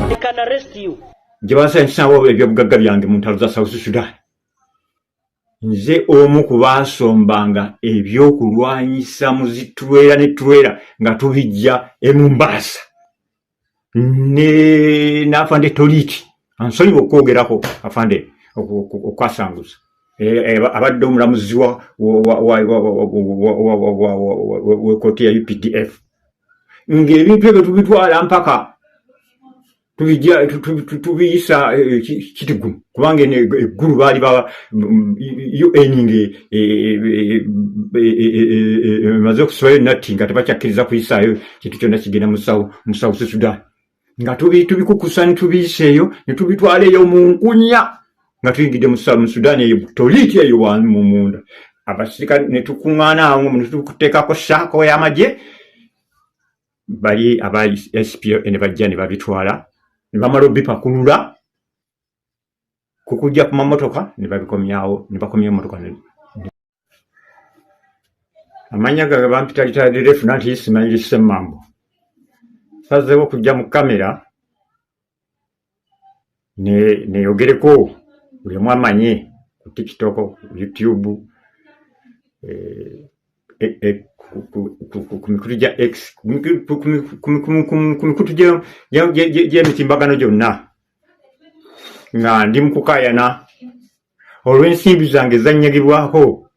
They can arrest you. Jabasa nsawo ebyobugagga byange mu ntalo za South Sudan. Nze omu ku baasombanga ebyokulwanyisa muzitulwera ne tulwera nga tubijja e Mombasa. N'afande Toliti ansonyiwa okwogerako afande okwasanguza abadde omulamuzi wa kkooti ya UPDF ng'ebintu ebyo tubitwala mpaka tubiyisa kitigumu kubanga eggulu baali UN emaze okusibayo natti nga tebakyakkiriza kuyisaayo kintu kyonna kigenda mu South Sudan nga tubikukusa ne tubiyiseeyo ne tubitwala eyo mu nkunya nga tuyingidde mu Sudan eyo Toliti eyo mu munda abasirikale ne tukuŋŋaana awo ne tukuteekako saako y'amagye bali aba SPO ne bajja ne babitwala ne bamala obipakulula kukujja ku mamotoka ne babikomyawo ne bakomya emotoka amanya gaga bampitalitala Lieutenant Ismail Ssemambo sazeewo okujja mu kamera neyogereko buli omu amanye ku TikTok, YouTube, ku mikutu gya X, ku mikutu gy'emitimbagano gyonna nga ndi mu kukaayana olw'ensimbi zange zanyagibwako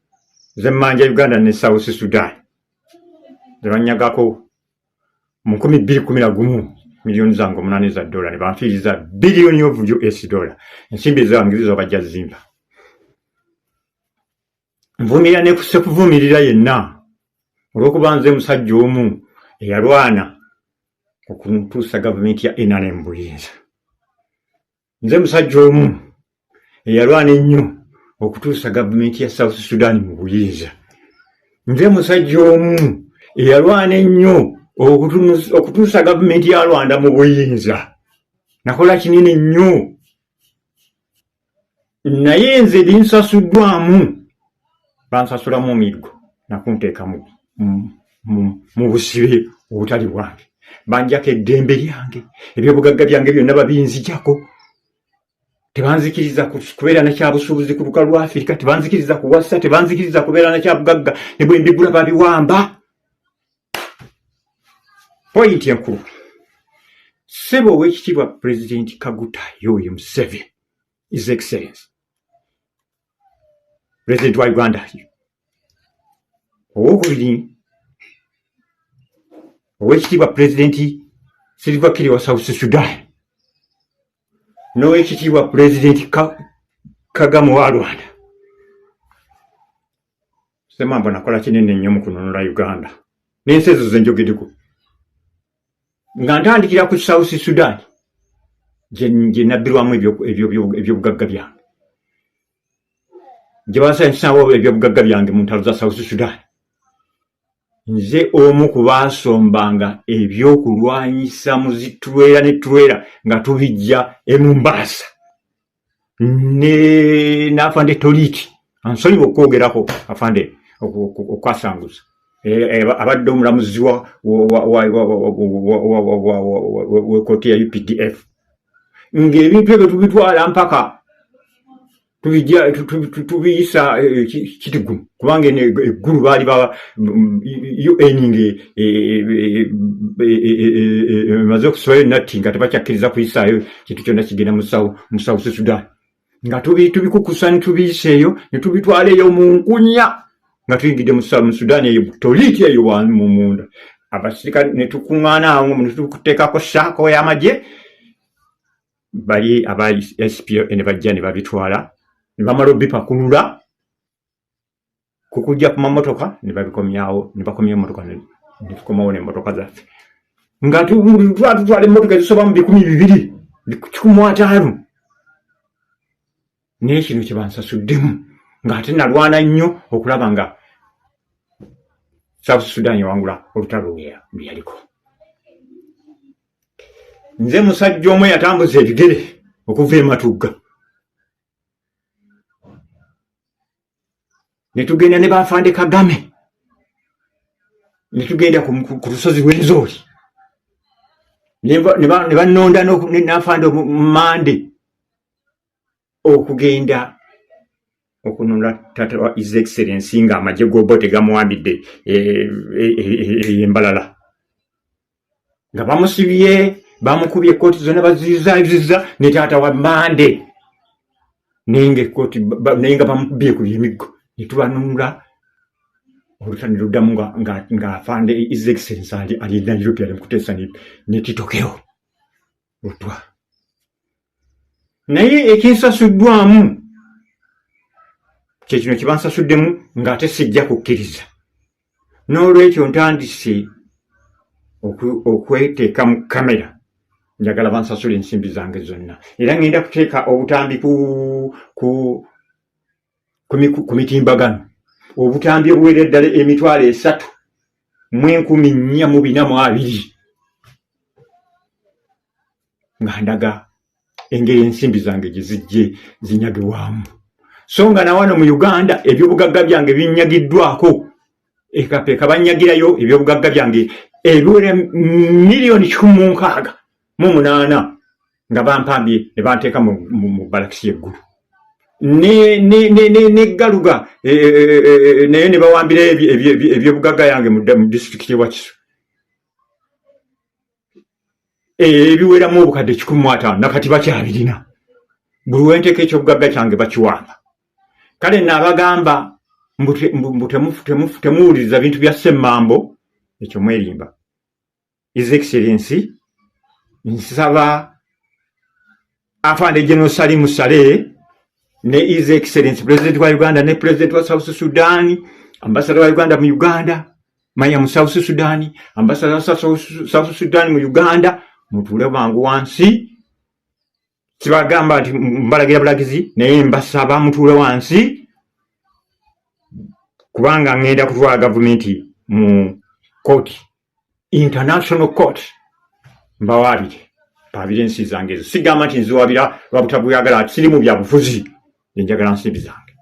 z'emmanja Uganda ne South Sudan ze banyagako mu 2011 miliyoni zange 8 za dola ne banfiiriza billion of US dollar ensimbi zange zizo bajja zimba nvumirira ne kuvumirira yenna olw'okuba nze musajja omu eyalwana okuntuusa gavumenti ya NRM mu buyinza nze musajja omu eyalwana ennyo okutuusa gavumenti ya South Sudan mu buyinza nze musajja omu eyalwana ennyo okutuusa gavumenti ya Rwanda mu buyinza nakola kinene nnyo naye nze linsasuddwamu bansasulamu omiggo nakunteeka mu busibe obutali bwange banjako eddembe lyange ebyobugagga byange byonna babinzijako tebanzikiriza kubeera nakyabusuubuzi ku lukalu lwa Afirika tebanzikiriza kuwasa tebanzikiriza kubeera nakyabugagga ne bwe mbigula babiwamba point enkulu ssebo ow'ekitiibwa President Kaguta Yoweri Museveni His Excellency President wa Uganda owokubiri ow'ekitiibwa President Salva Kiir wa South Sudan n'ow'ekitiibwa President Kagame wa Rwanda Ssemambo nakola kinene nnyo mu kununula Uganda n'ensi ezo ze njogeddeko nga ntandikira ku South Sudan gye nabbirwamu ebyobugagga byange gye bansanyusawo ebyobugagga byange mu ntalo za South Sudan nze omu ku baasombanga ebyokulwanyisa muzitulwera ne tulwera nga tubijja e Mombasa n'afande Toliti ansonyiwa okwogerako afande okwasanguza abadde omulamuzi wa kkooti ya UPDF ng'ebintu ebyo tubitwala mpaka tubiyisa kitigumu kubanga eggulu baali UN emaze okusibayo natti nga tebakyakkiriza kuyisaayo kintu kyonna kigenda mu South Sudan nga tubikukusa ne tubiyiseeyo ne tubitwala eyo mu nkunya nga tuyingidde mu Sudan eyo Toliti eyo mu munda abasirikale ne tukuŋŋaana awo ne tukuteekako saako y'amagye bali aba SPO ne bajja ne babitwala ne bamala obipakulula kukujja ku mamotoka ne babikomyawo ne bakomya emotoka ne tukomawo n'emmotoka zaffe nga tutwala emmotoka ezisoba mu 250 naye kino kye bansasuddemu ng'ate nalwana nnyo okulaba nga South Sudan yawangula olutalo lwe yaliko nze musajja omu yatambuza ebigere okuva e Matugga ne tugenda ne bafande Kagame ne tugenda ku lusozi lw'Enzooli ne banonda n'afande Mande okugenda okununula tata wa His Excellency nga amagye gobo tegamuwambidde embalala nga bamusibye bamukubye ekkooti zonna bazizaziza ne taata wa Mande nenga bamukubye ku byemiggo ne tubanunula olutani luddamu nga afande His Excellency ali Nairobi ali mukuteesa ne Titokeo lutwa naye ekinsasuddwamu kyekino kibansasuddemu ng'ate sijja kukkiriza n'olwekyo ntandise okweteeka mu kamera njagala bansasula ensimbi zange zonna era ngenda kuteeka obutambi ku mitimbagano obutambi obuwera eddala emitwalo 3,442 nga ndaga engeri ensimbi zange gye zijje zinyagibwamu so nga na wano mu Uganda ebyobugagga byange binyagiddwako ekapeeka banyagirayo ebyobugagga byange ebiwera miliyoni 168 nga bampambye ne banteeka mu balakisi yeggulu ne Galuga naye ne bawambira ebyobugagga yange mu disitulikiti y'Wakiso ebiweramu obukadde 150 nakati bakyabirina buli wenteeka ekyobugagga kyange bakiwamba kale nabagamba temuwuliriza bintu bya Ssemambo ekyo mwerimba His Excellency nsaba afande General Salim Saleh ne His Excellency President wa Uganda ne President wa South Sudan Ambassador wa Uganda mu Uganda maya mu South Sudan Ambassador wa South Sudan mu Uganda mutule bangu wansi kibagamba nti mbalagira bulagizi naye mbasaba mutule wansi kubanga ngenda kutwala gavumenti mu court international court mbawabire evidensi zange ezo sigamba nti nziwabira lwabutabuyagala siri mu byabufuzi njagala nsimbi zange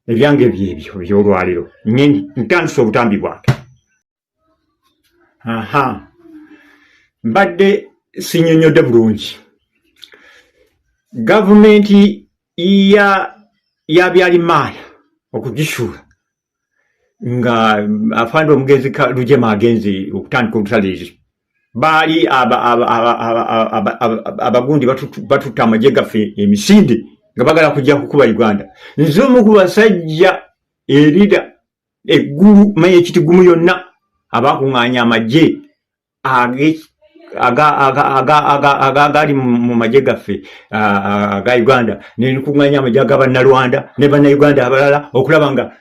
ebyange byebyo byolwaliro ntandise obutambi bwange mbadde sinyonyodde bulungi gavumenti ya Byalimaaya okugisuula nga afande omugenzi Lujema agenzi okutandika olutaleezi baali abagundi batutta amagye gaffe emisinde nga bagala kujja kukuba Uganda nze omu ku basajja erida eggulu manye ekitigumu yonna abakuŋŋaanya amagye agali mu magye gaffe aga Uganda ne kuŋŋaanya amagye ag'Abannalwanda ne Bannayuganda abalala okulaba nga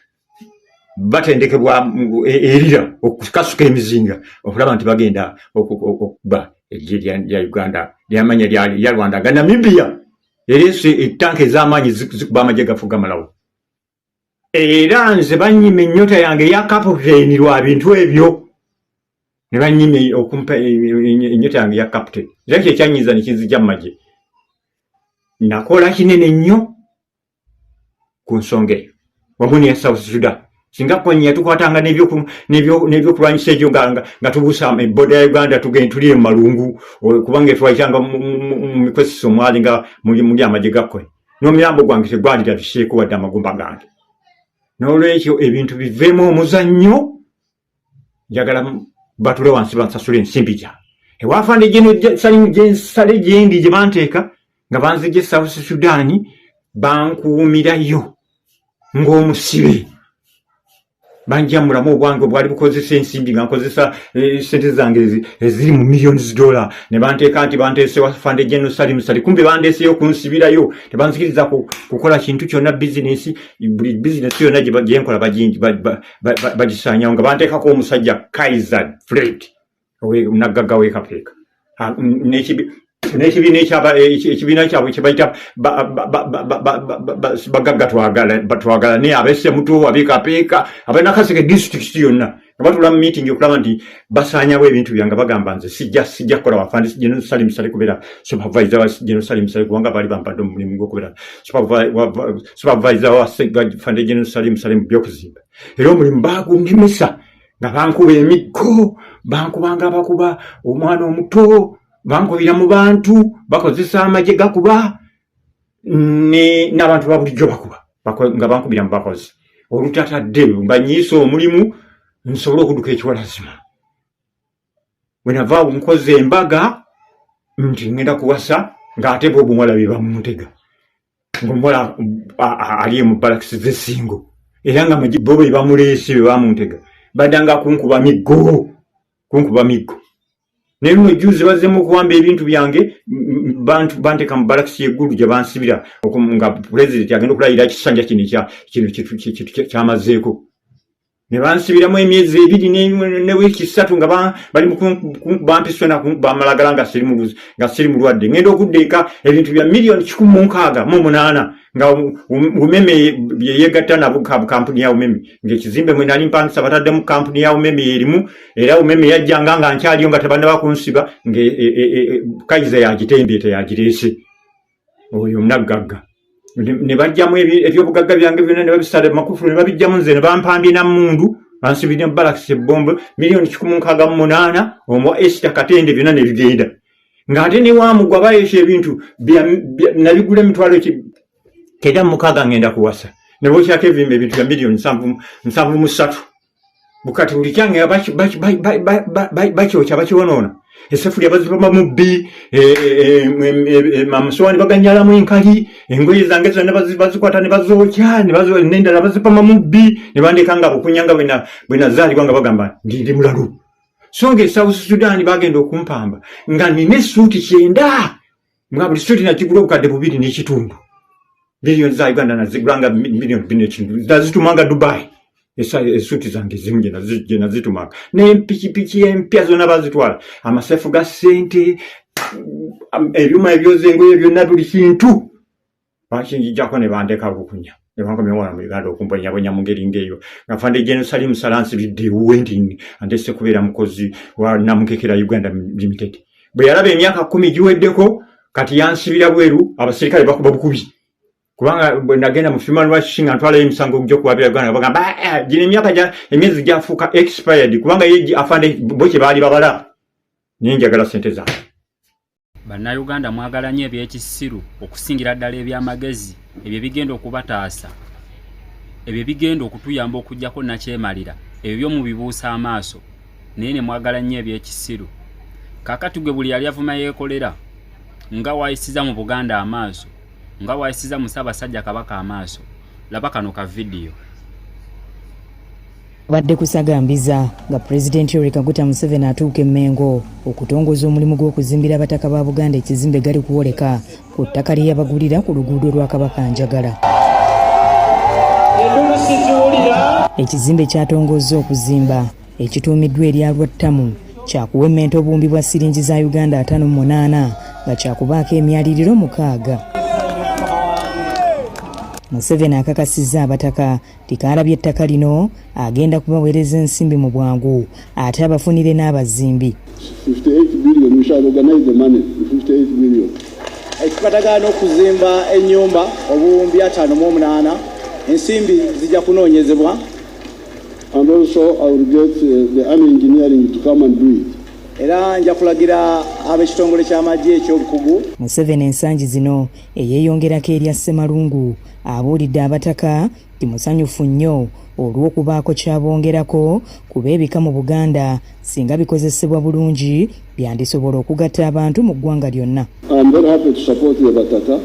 batendekebwa erira okukasuka emizinga okulaba nti bagenda okuba eggye lya Uganda lyamanya lya Rwanda ga Namibia erese ettanka ez'amaanyi zikuba amagye gaffe gamalawo era nze banyima ennyota yange eya kaputeni lwa bintu ebyo ne banyima okumpa ennyota yange ya kaputeni era kyekyanyiza ne kinzija mu magye nakola kinene nnyo ku nsonga eyo wamu ne South Sudan singa kwenye tukwatanga n'ebyokulwanyisa ebyo nga tubuusa eboda ya Uganda tugende tuli mu malungu kubanga twayitanga mu mikwesiso mwali nga muli amagye gakkwe n'omulambo gwange tegwalira bisheeko wadde amagumba gange n'olwekyo ebintu biveemu omuzannyo njagala batule wansi bansasula ensimbi zange ewafande Sale gyendi gye banteeka nga banzigye South Sudan bankuumirayo ng'omusibe banjamulamu obwange bwali bukozesa ensimbi nga nkozesa sente zange eziri mu millions $. Ne banteeka nti banteese wafande General Salim Saleh kumbe bandeeseyo kunsibirayo tebanzikiriza kukola kintu kyonna buli bizinesi yonna gye nkola bagisaanyawo nga banteekako omusajja Kaiser Fred naggagga w'ekapeeka ekibiina kyabwe kye bayita bagagga twagala naye abesse muto abekapeeka abanakaseke disitulikiti yonna nga batula mu meeting okulaba nti basaanyawo ebintu byange bagamba nze sijja kukola wafande General Salim Saleh kubeera supervisor wa General Salim Saleh kubanga baali bampadde omulimu gw'okubeera supervisor wa fande General Salim Saleh mu by'okuzimba era omulimu baagundemesa nga bankuba emiggo bankubanga bakuba omwana omuto bankubira mu bantu bakozesa amagye gakuba n'abantu babulijjo bakuba nga bankubira mu bakozi olutatadde banyiisa omulimu nsobola okuduka ekiwalazima bwe nava nkoze embaga nti ngenda kuwasa ng'ate bo obuwala bye bamuntega ng'omuwala ali mu balakisi z'essingo era nga bo be bamuleese be bamuntega badanga kunkuba miggo naye luno juzi bazemu okuwamba ebintu byange banteka mu balakisi yeggulu gye bansibira nga pulezidenti agenda okulayira ekisanja kino kyamazeeko ne bansibiramu emyezi 2 ne wiiki 3 nga bali bampiswe bamalagala nga siri mulwadde ngenda okuddeeka ebintu bya miliyoni 168 nga umeme yeyegatta nabo kampuni ya umeme ng'ekizimbe mwe nali mpangisa bataddemu kampuni ya umeme erimu era umeme yajjanga nga nkyaliyo nga tebanda bakunsiba kayiza yagitembyete yagireese oyo munaggagga ne bajjamu ebyobugagga byange byonna ne babisala makufulu ne babijjamu nze ne bampambye nammundu bansibira mu balakisi ebbombo miliyoni 168 omwa Esther Katende byonna ne bigenda ng'ate ne wamugwa bayeesha ebintu nabigula emitwalo keda mukaga ngenda kuwasa ne bokyako ebintu bya miliyoni 73 bukati buli kyange bakyokya bakiwonoona esefulya bazipama mu bbi amasowani baganyalamu enkali engoye zange zonna bazikwata ne bazookya n'endala bazipama mu bbi ne bandeka nga bukunyanga bwe nazaalibwa nga bagamba ndi mulalu so nga South Sudan bagenda okumpamba nga nina essuuti 9 nga buli ssuuti nakigula obukadde 2 n'ekitundu biliyoni za Uganda nazigulanga miliyoni 2 n'ekitundu zazitumanga Dubai essuuti zange zimu gye nazitumanga n'empikipiki empya zonna bazitwala amasefu ga ssente ebyuma ebyoza engoye byonna buli kintu bakinjijjako ne bandeka bukunya ne bankomya wala mu Uganda okumbonyabonya mu ngeri ng'eyo nga Fande Jenosali Musalansi wending andese kubeera mukozi wa Namukekera Uganda Limited bwe yalaba emyaka 10 giweddeko kati yansibira bweru abasirikale bakuba bukubi kubanga bwe nagenda mu Human Rights King antwala emisango gyo kuwabira Uganda bagamba gino emyaka emyezi gyafuuka expired kubanga ye Afande boche baali babala ninjagala sente zange. Bannayuganda mwagala nnyo ebyekisiru okusingira ddala ebyamagezi ebyo bigenda okubataasa ebyo bigenda okutuyamba okujjako nakyemalira ebyo mu bibuusa amaaso naye ne mwagala nnyo ebyekisiru kaakati gwe buli yali avuma yeekolera nga waayisiza mu Buganda amaaso nga waayisiza mu Ssaabasajja Kabaka amaaso laba kano ka vidiyo. Badde kusagambiza nga President Yoweri Kaguta Museveni atuuka Mengo okutongoza omulimu gw'okuzimbira abataka ba Buganda ekizimbe gali kuwoleka ku ttaka lye yabagulira ku luguudo lwa Kabaka Njagala. Ekizimbe kyatongozza okuzimba ekituumiddwa erya Lwattamu kyakuwemmenta obuwumbi bwa siringi za Uganda 58 nga kyakubaako emyaliriro 6. Museveni akakasizza abataka tikalabye ettaka lino agenda kubaweereza ensimbi mu bwangu ate abafunire n'abazimbi. 58 billion we shall organize the money 58 billion. Ekipatagano okuzimba ennyumba obuwumbi 58 ensimbi zijja kunoonyezebwa. And also I will get the army engineering to come and do it. Era nja kulagira ab'ekitongole ky'amagye ekyobukugu. Museveni ensangi zino eyeeyongerako erya Ssemalungu abuulidde abataka ti musanyufu nnyo olw'okubaako kyabongerako kuba ebika mu Buganda singa bikozesebwa bulungi byandisobola okugatta abantu mu ggwanga lyonna. I'm very happy to support the Abataka.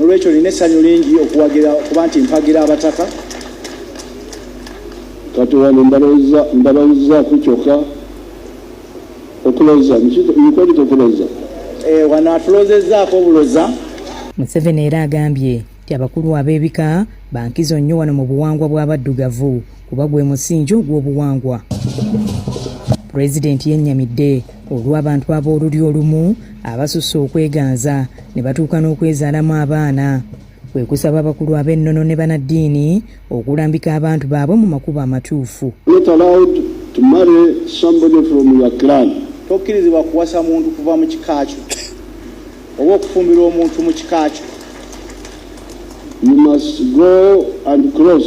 Olwekyo nina essanyu lingi okuba nti mpagira abataka. Kati wano mbalowoozaako kyokka okuloza nkikolite okuloza. Wano atulozezzaako obuloza. Museveni era agambye ti abakulu ab'ebika bankizo nnyo wano mu buwangwa bw'abaddugavu kuba gwe musingi ogw'obuwangwa. Pulezidenti yennyamidde olw'abantu ab'oluli olumu abasusse okweganza ne batuuka n'okwezaalamu abaana kwe kusaba abakulu ab'ennono ne bannaddiini okulambika abantu baabwe mu makubo amatuufu. Not allowed to marry somebody from your clan. Tokkirizibwa kuwasa muntu kuva mu kika kyo oba okufumbira omuntu mu kika kyo. You must go and cross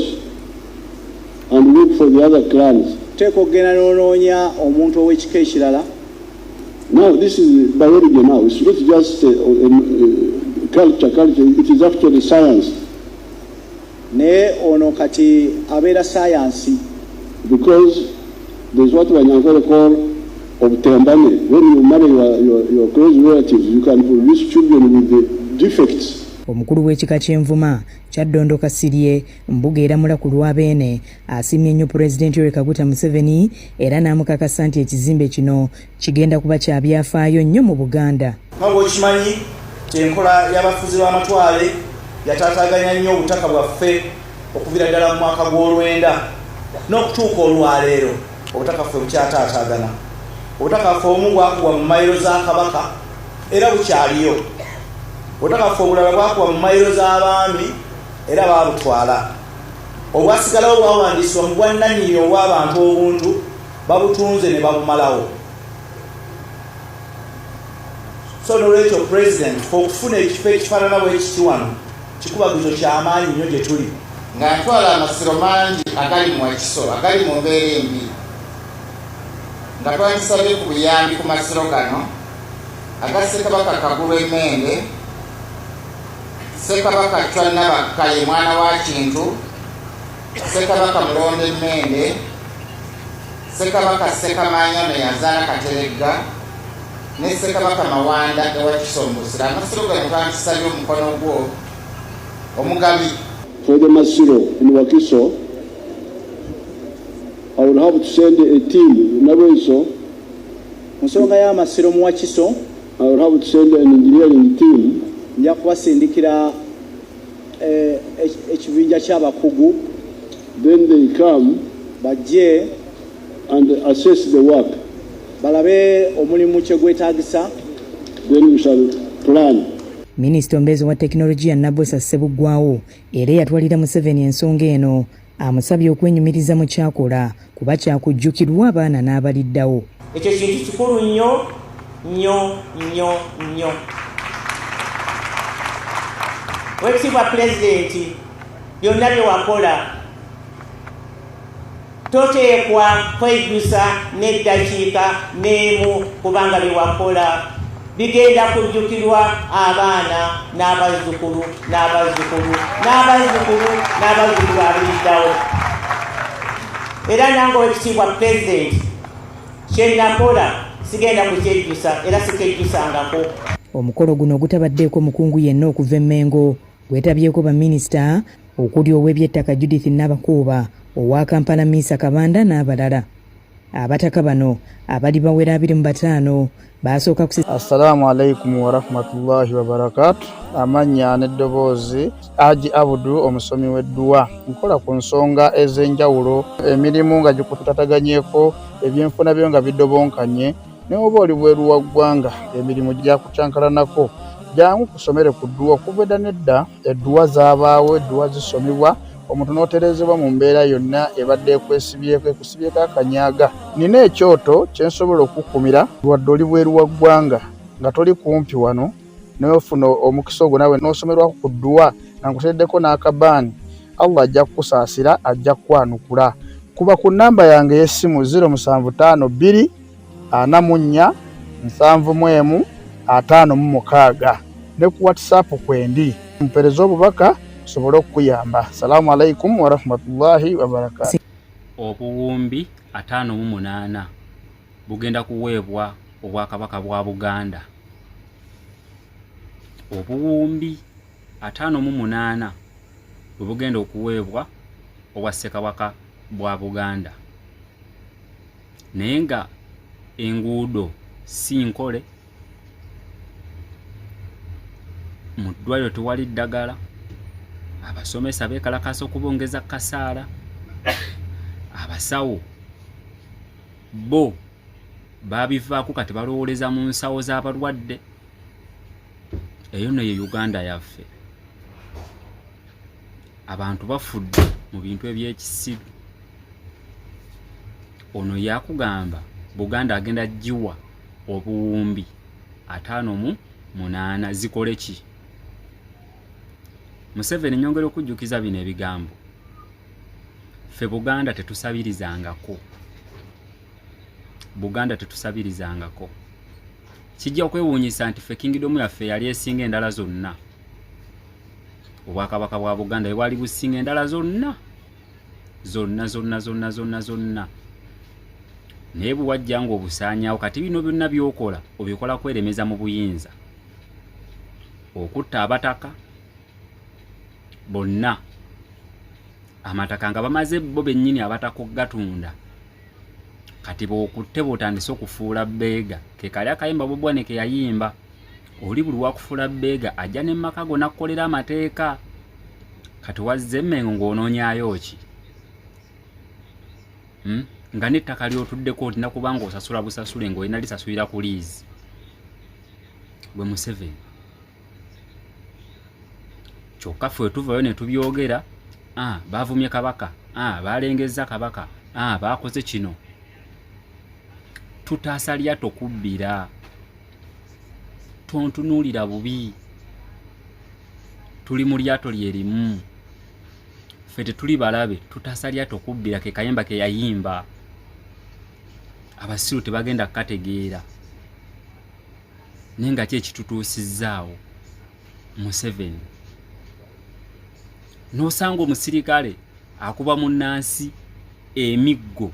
and look for the other clans. Teeka okugenda n'onoonya omuntu ow'ekika ekirala. Now, this is biology now. It's not just culture. It is actually science. Ne ono kati abera science. Because there's what Wanyankole call obutembane. When you marry your close relatives, you can produce children with the defects. Omukulu w'ekika ky'Envuma Kyaddondo Kasirye Mbuga era mulaku lw'Abeene asimye nnyo Pulezidenti Yoweri Kaguta Museveni era n'amukakasa nti ekizimbe kino kigenda kuba kya byafaayo nnyo mu Buganda. Nga bw'okimanyi enkola y'abafuzi b'amatwale yataataaganya nnyo obutaka bwaffe okuviira ddala mu mwaka gw'olwenda n'okutuuka olwaleero obutaka ffe bukyataataagana. Obutaka ffe obumu bwakubwa mu mayiro za Kabaka era bukyaliyo. Obutaka ffe obulala bwakuba mu mayiro z'abaami era baabutwala. Obwasigalawo bwawandiisibwa mu bwannannyini obw'abantu obuntu babutunze ne babumalawo. So n'olwekyo President okufuna ekifo ekifaanana bw'ekiti wano kikubagizo ky'amaanyi nnyo gye tuli. Ng'atwala amasiro mangi agali mu Wakiso agali mu mbeera embi. Nga twandisabe ku buyambi ku masiro gano aga Ssekabaka Kagulu Emmende, Ssekabaka Chwa Nabakka ye mwana wa Kintu, Ssekabaka Mulonde Emmende, Ssekabaka Ssekamaanya ne yazaala Kateregga, ne Ssekabaka Mawanda ewa Kisombusira. Amasiro gano twandisabe omukono gwo omugabi. For the Masiro in Wakiso, I would have to send a team in Nabeso. Nsonga y'amasiro mu Wakiso, I would have to send an engineering team. Nja kubasindikira ekibinja ky'abakugu. Then they come bajje and assess the work. Balabe omulimu kye gwetaagisa. Then we shall plan. Minisita omubeezi wa tekinologiya Nabbosa Ssebuggwawo era yatwalira Museveni ensonga eno amusabye okwenyumiriza mu kyakola kuba kyakujjukirwa abaana n'abaliddawo. Ekyo kintu kikulu nnyo nnyo nnyo nnyo. Weekitiibwa Pulezidenti byonna bye wakola toteekwa kwejjusa n'eddakiika n'emu kubanga bye wakola bigenda kujjukirwa abaana n'abazzukulu n'abazzukulu n'abazzukulu n'abazzukulu abaliddawo. Era nange Weekitiibwa Pulezidenti kye nakola sigenda kukyejjusa era sikyejjusangako. Omukolo guno ogutabaddeeko mukungu yenna okuva e Mengo gwetabyeko baminisita okuli ow'ebyettaka Judith Nabakuuba, owa Kampala Miisa Kabanda n'abalala. Abataka bano abali bawera 25 basooka kusi. Assalamu alaikum wa rahmatullahi wa barakatuh. Amanya n'eddoboozi Haji Abudu omusomi w'edduwa. Nkola ku nsonga ez'enjawulo, emirimu nga gikutataganyeko, ebyenfuna byo nga bidobonkanye, ne oba oli bweru wa ggwanga emirimu gyakucankalanako. Jangu kusomere ku dduwa okuva edda n'edda edduwa zaabaawo, edduwa zisomibwa, omuntu n'oterezebwa mu mbeera yonna ebadde ekwesibyeko ekusibyeko akanyaaga. Nina ekyoto kye nsobola okukumira wadde oli bweru wa ggwanga nga toli kumpi wano n'ofuna omukisa ogwo nawe n'osomerwako ku dduwa nga nkuteddeko n'akabaani. Allah ajja kukusaasira, ajja kukwanukula. Kuba ku nnamba yange y'essimu 075 2 44 751 ne ku WhatsApp kwendi mpereza obubaka sobolo okuyamba. Assalamu alaikum wa rahmatullahi wa barakatuh. Obuwumbi 58 bugenda kuweebwa Obwakabaka bwa Buganda. Obuwumbi 58 bugenda okuweebwa obwa Ssekabaka bwa Buganda. Naye nga enguudo si nkole, mu ddwaliro tewali ddagala, abasomesa beekalakasa okubongeza kasaala, abasawo bo baabivaako kati balowooleza mu nsawo z'abalwadde. Eyo no ye Uganda yaffe. Abantu bafudde mu bintu eby'ekisiru. Ono yakugamba Buganda agenda giwa obuwumbi 58 zikole ki? Museveni nyongera okujjukiza bino ebigambo. Ffe Buganda tetusabirizangako. Buganda tetusabirizangako. kijja okwewuunyisa nti ffe kingdom yaffe yali esinga endala zonna. Obwakabaka bwa Buganda bwali businga endala zonna. Zonna. Naye buwajja ng'obusaanyaawo kati bino byonna by'okola obikola kweremeza mu buyinza. Okutta abataka bonna. Amataka nga bamaze bo bennyini abataka gatunda. Kati bw'okutte bw'otandise okufuula bbeega. Ke kali akayimba Bobi Wine ke yayimba. Oli buli wakufuula bbeega ajja ne maka go n'akkolera amateeka. Kati wazze Mmengo ng'onoonyaayo ki? Nga n'ettaka ly'otuddeko olina kuba ng'osasula busasule ng'olina lisasulira ku liizi. Gwe Museveni. Kyokka ffe tuvayo ne tubyogera, baavumye kabaka, baalengezza kabaka, baakoze kino. Tutaasa lya tokubbira. Tontunuulira bubi. Tuli mu lyato lyerimu. Ffe tetuli balabe, tutaasa lya tokubbira ke kayimba ke yayimba. Abasiru tebagenda kukategeera. Naye nga ki ekitutuusizzaawo? Museveni. N'osanga omusirikale akuba munnansi emiggo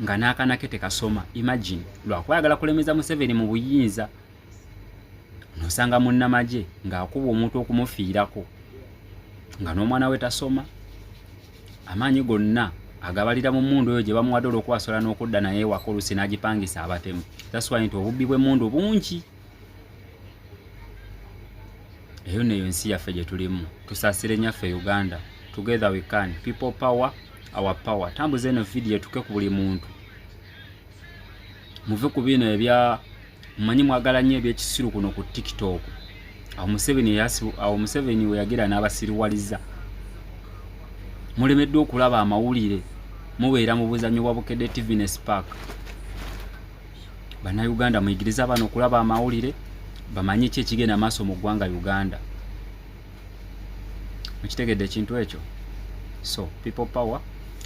nga n'akanake tekasoma. Imagine lwakwayagala kulemeza Museveni mu buyinza. N'osanga munnamagye ng'akuba omuntu okumufiirako nga n'omwana we tasoma. Amaanyi gonna agabalira mu mmundu oyo gye bamuwadde olw'okwasola n'okudda naye ewaka oluusi n'agipangisa abatemu. That's why nti obubbi bw'emmundu bungi. Eyo neyo nsi yaffe gye tulimu. Tusaasire nnyaffe Uganda. Together we can. People power, our power. Tambuza eno video tuke ku buli muntu. Muve ku bino ebya mmanyi mwagala nnyo ebyekisiru kuno ku TikTok. Awo Museveni we yagira n'abasiriwaliza. Mulemeddwa okulaba amawulire. Mubeera mu buzannyo bwa Bukedde TV ne Spark. Bannayuganda muyigiriza bano okulaba amawulire. Bamanyi ki ekigenda maaso mu ggwanga Uganda. Mukitegedde ekintu ekyo? So, people power,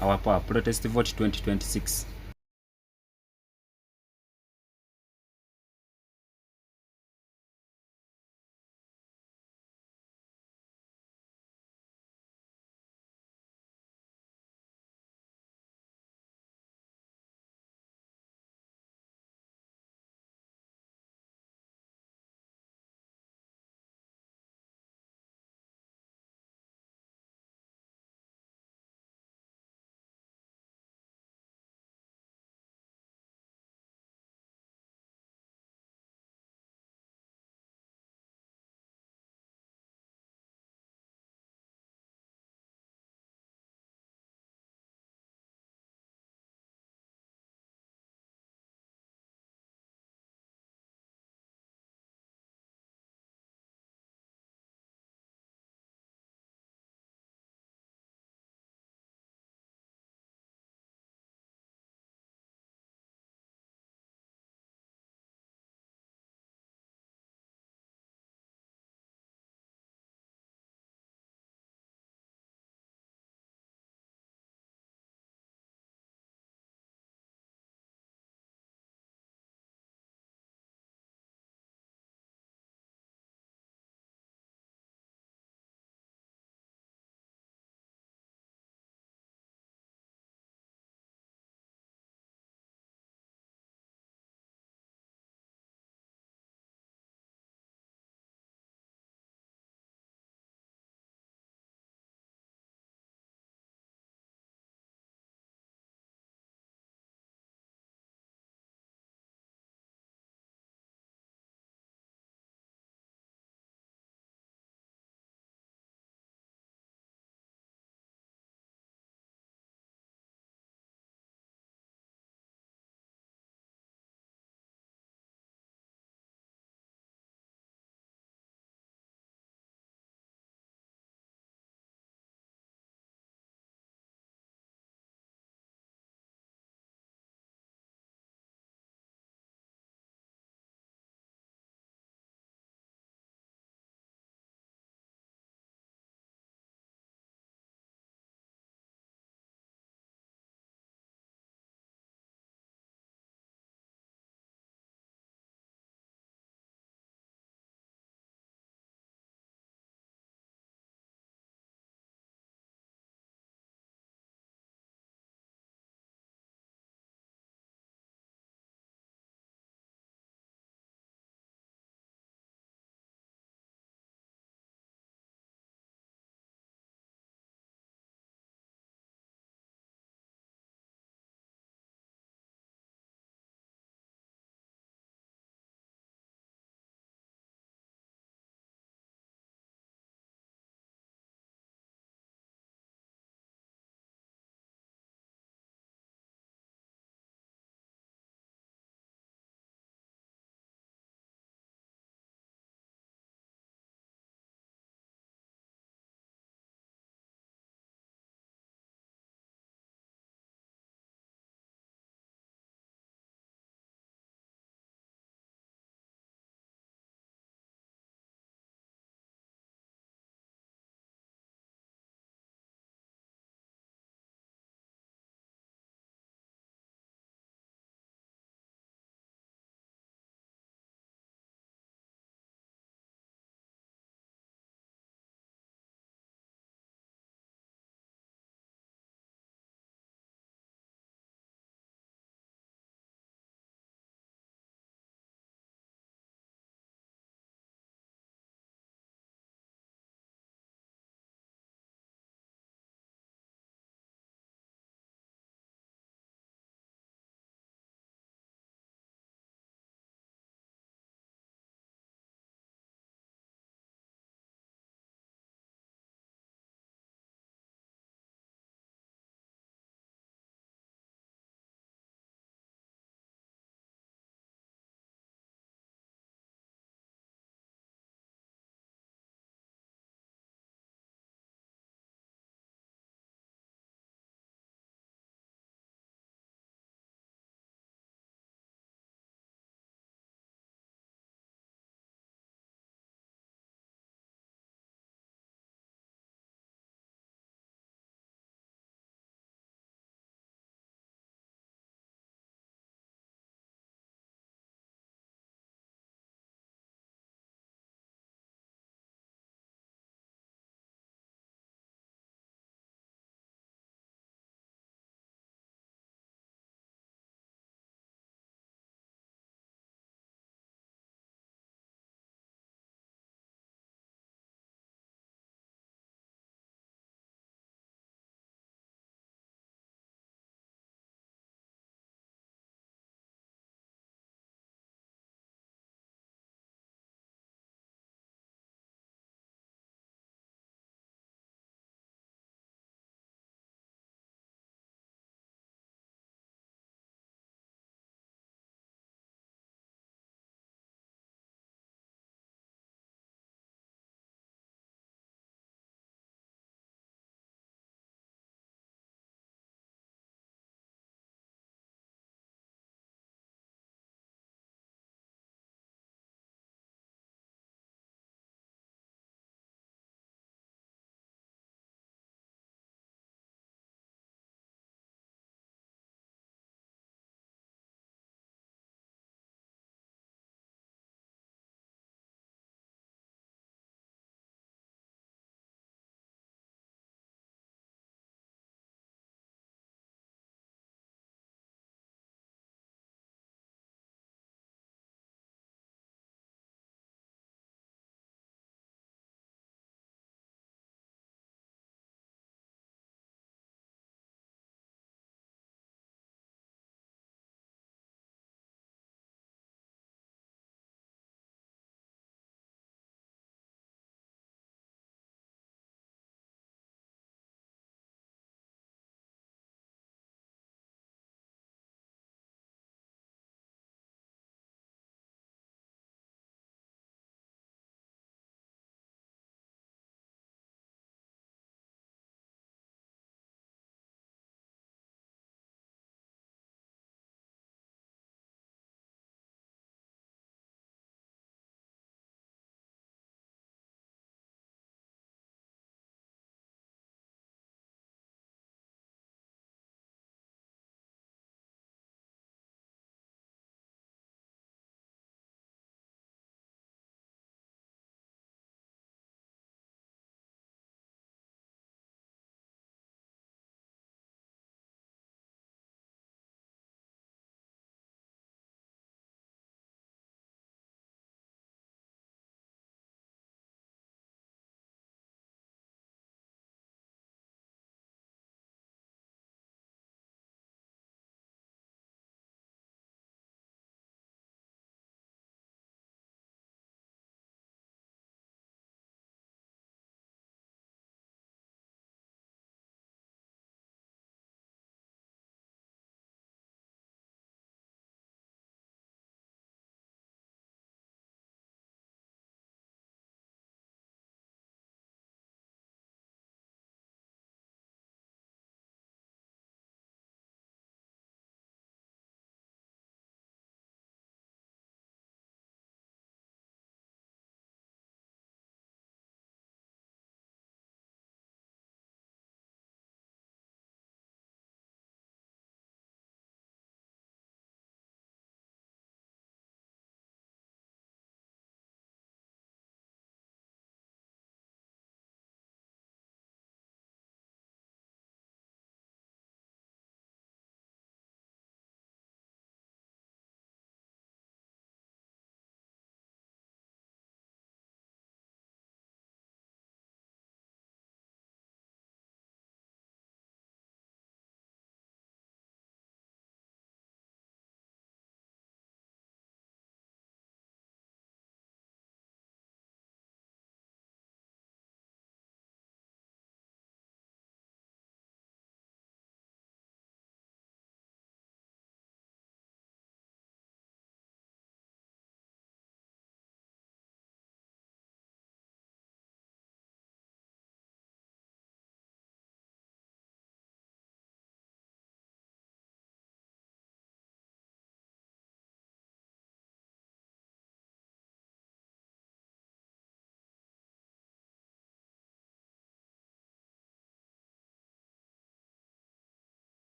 our power. Protest vote 2026.